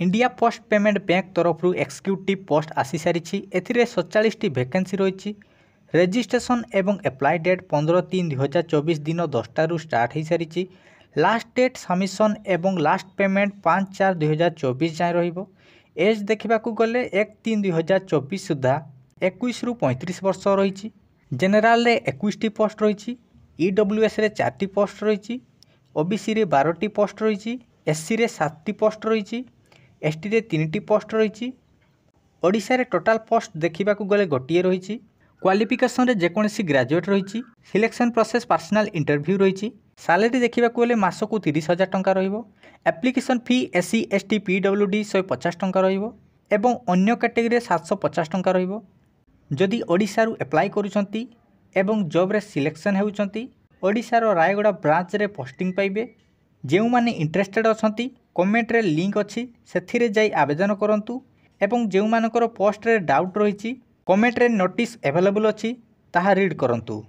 India post payment bank तरफ executive post आसी सारी। एथिरे 47टी वैकेंसी रही। रेजिस्ट्रेशन एवं एप्लाई डेट 15/3/2024 दिन 10 स्टार्ट हो सारी। लास्ट डेट सबमिशन एवं लास्ट पेमेंट 5/4/2024 जाए रहिबो। एज देखा गले 1/3/2024 सुधा 21 ରୁ 35 वर्ष रही। जेनेराल रे 21टी पोस्ट रही। ईडब्ल्यूएस रे 4टी पोस्ट रही। ओबीसी रे 12टी पोस्ट रही। एससी रे 7टी पोस्ट रही। एसटी रे 3टी पोस्ट रही। ओडिशा रे टोटाल पोस्ट देखा गले गोटे रही। क्वालिफिकेशन रे जेकोसी ग्रेजुएट रही। सिलेक्शन प्रोसेस पर्सनल इंटरव्यू रही। सैलरी देखा गले मासकू 30,000 टंका रहिबो। एप्लिकेशन फी एससी एसटी पीडब्ल्यूडी 150 टंका रहिबो एवं अन्य कैटेगरी 750 टंका रहिबो। जदि ओडिशा रु एप्लाई करूछंती एवं जॉब रे सिलेक्शन हेउछंती ओडिशा रो रायगड़ा ब्रांच रे पोस्टिंग पाइबे। जेउ माने इंटरेस्टेड अछंती कमेंट रे लिंक अछि सेथिरे जाई आवेदन करंतु एवं जेउ मानकर पोस्ट रे डाउट रहिछि कमेंट रे नोटिस अवेलेबल अछि ताहा रीड करंतु।